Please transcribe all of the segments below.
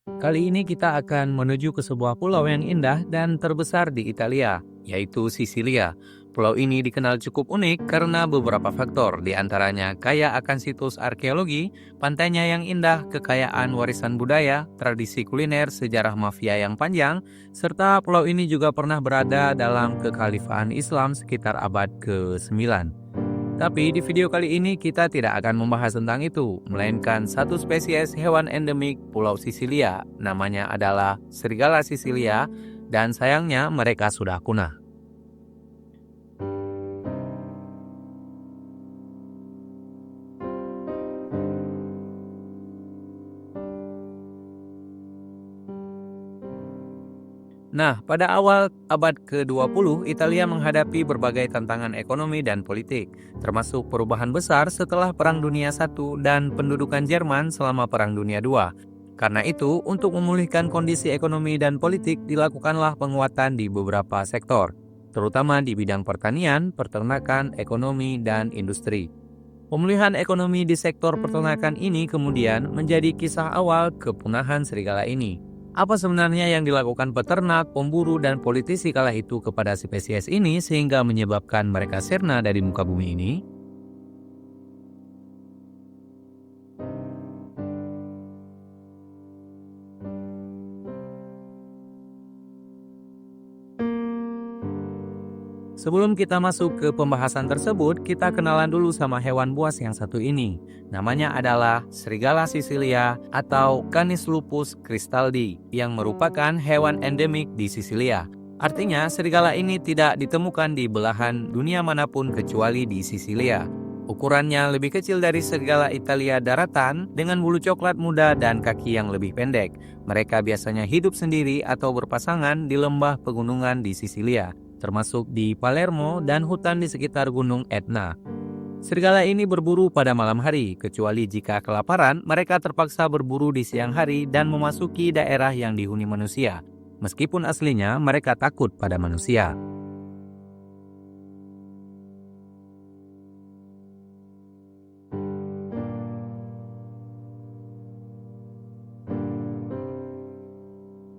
Kali ini kita akan menuju ke sebuah pulau yang indah dan terbesar di Italia, yaitu Sisilia. Pulau ini dikenal cukup unik karena beberapa faktor, di antaranya kaya akan situs arkeologi, pantainya yang indah, kekayaan warisan budaya, tradisi kuliner, sejarah mafia yang panjang, serta pulau ini juga pernah berada dalam kekhalifahan Islam sekitar abad ke-9. Tapi di video kali ini kita tidak akan membahas tentang itu, melainkan satu spesies hewan endemik Pulau Sisilia. Namanya adalah serigala Sisilia, dan sayangnya mereka sudah punah. Nah, pada awal abad ke-20, Italia menghadapi berbagai tantangan ekonomi dan politik, termasuk perubahan besar setelah Perang Dunia I dan pendudukan Jerman selama Perang Dunia II. Karena itu, untuk memulihkan kondisi ekonomi dan politik, dilakukanlah penguatan di beberapa sektor, terutama di bidang pertanian, peternakan, ekonomi, dan industri. Pemulihan ekonomi di sektor peternakan ini kemudian menjadi kisah awal kepunahan serigala ini. Apa sebenarnya yang dilakukan peternak, pemburu, dan politisi kala itu kepada spesies ini sehingga menyebabkan mereka sirna dari muka bumi ini? Sebelum kita masuk ke pembahasan tersebut, kita kenalan dulu sama hewan buas yang satu ini. Namanya adalah serigala Sisilia atau Canis lupus cristaldi yang merupakan hewan endemik di Sisilia. Artinya, serigala ini tidak ditemukan di belahan dunia manapun kecuali di Sisilia. Ukurannya lebih kecil dari serigala Italia daratan dengan bulu coklat muda dan kaki yang lebih pendek. Mereka biasanya hidup sendiri atau berpasangan di lembah pegunungan di Sisilia, termasuk di Palermo dan hutan di sekitar Gunung Etna. Serigala ini berburu pada malam hari, kecuali jika kelaparan, mereka terpaksa berburu di siang hari dan memasuki daerah yang dihuni manusia. Meskipun aslinya mereka takut pada manusia.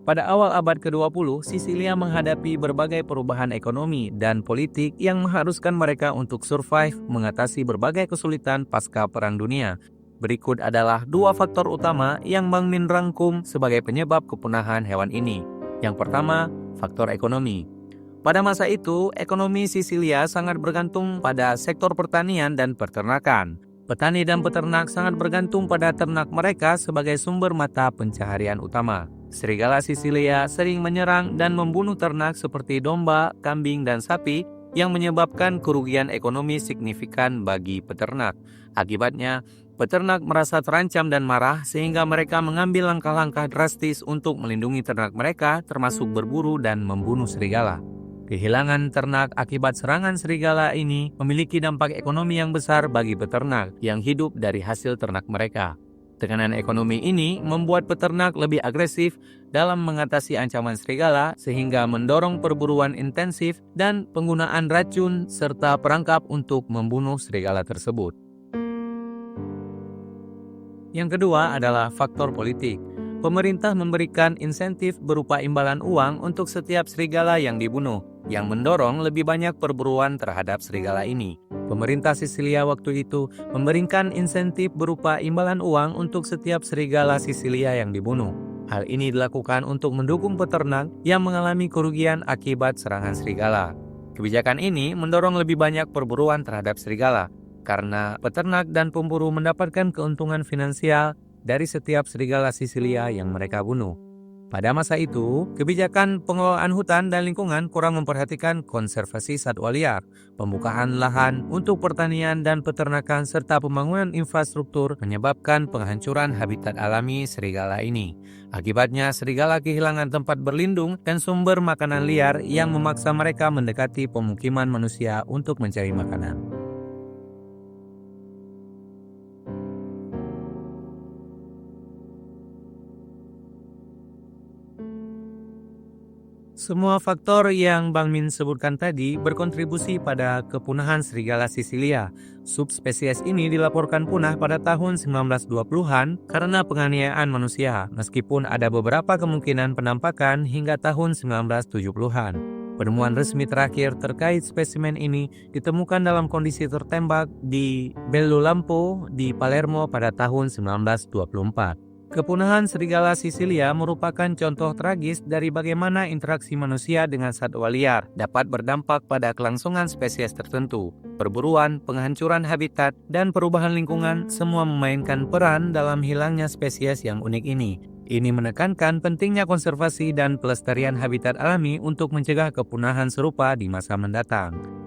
Pada awal abad ke-20, Sisilia menghadapi berbagai perubahan ekonomi dan politik yang mengharuskan mereka untuk survive mengatasi berbagai kesulitan pasca Perang Dunia. Berikut adalah dua faktor utama yang Bang Min rangkum sebagai penyebab kepunahan hewan ini. Yang pertama, faktor ekonomi. Pada masa itu, ekonomi Sisilia sangat bergantung pada sektor pertanian dan peternakan. Petani dan peternak sangat bergantung pada ternak mereka sebagai sumber mata pencaharian utama. Serigala Sisilia sering menyerang dan membunuh ternak seperti domba, kambing, dan sapi yang menyebabkan kerugian ekonomi signifikan bagi peternak. Akibatnya, peternak merasa terancam dan marah sehingga mereka mengambil langkah-langkah drastis untuk melindungi ternak mereka, termasuk berburu dan membunuh serigala. Kehilangan ternak akibat serangan serigala ini memiliki dampak ekonomi yang besar bagi peternak yang hidup dari hasil ternak mereka. Tekanan ekonomi ini membuat peternak lebih agresif dalam mengatasi ancaman serigala sehingga mendorong perburuan intensif dan penggunaan racun serta perangkap untuk membunuh serigala tersebut. Yang kedua adalah faktor politik. Pemerintah memberikan insentif berupa imbalan uang untuk setiap serigala yang dibunuh, yang mendorong lebih banyak perburuan terhadap serigala ini. Pemerintah Sisilia waktu itu memberikan insentif berupa imbalan uang untuk setiap serigala Sisilia yang dibunuh. Hal ini dilakukan untuk mendukung peternak yang mengalami kerugian akibat serangan serigala. Kebijakan ini mendorong lebih banyak perburuan terhadap serigala, karena peternak dan pemburu mendapatkan keuntungan finansial dari setiap serigala Sisilia yang mereka bunuh. Pada masa itu, kebijakan pengelolaan hutan dan lingkungan kurang memperhatikan konservasi satwa liar, pembukaan lahan untuk pertanian dan peternakan, serta pembangunan infrastruktur menyebabkan penghancuran habitat alami serigala ini. Akibatnya, serigala kehilangan tempat berlindung dan sumber makanan liar yang memaksa mereka mendekati pemukiman manusia untuk mencari makanan. Semua faktor yang Bang Min sebutkan tadi berkontribusi pada kepunahan serigala Sisilia. Subspesies ini dilaporkan punah pada tahun 1920-an karena penganiayaan manusia, meskipun ada beberapa kemungkinan penampakan hingga tahun 1970-an. Penemuan resmi terakhir terkait spesimen ini ditemukan dalam kondisi tertembak di Bellolampo di Palermo pada tahun 1924. Kepunahan serigala Sisilia merupakan contoh tragis dari bagaimana interaksi manusia dengan satwa liar dapat berdampak pada kelangsungan spesies tertentu. Perburuan, penghancuran habitat, dan perubahan lingkungan semua memainkan peran dalam hilangnya spesies yang unik ini. Ini menekankan pentingnya konservasi dan pelestarian habitat alami untuk mencegah kepunahan serupa di masa mendatang.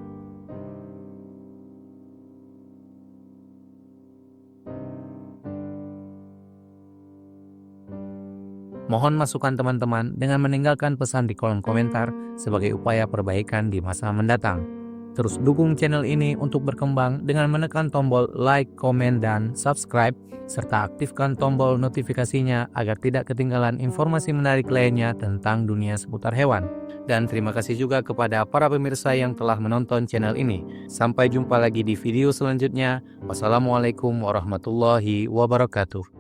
Mohon masukan teman-teman dengan meninggalkan pesan di kolom komentar sebagai upaya perbaikan di masa mendatang. Terus dukung channel ini untuk berkembang dengan menekan tombol like, komen, dan subscribe, serta aktifkan tombol notifikasinya agar tidak ketinggalan informasi menarik lainnya tentang dunia seputar hewan. Dan terima kasih juga kepada para pemirsa yang telah menonton channel ini. Sampai jumpa lagi di video selanjutnya. Wassalamualaikum warahmatullahi wabarakatuh.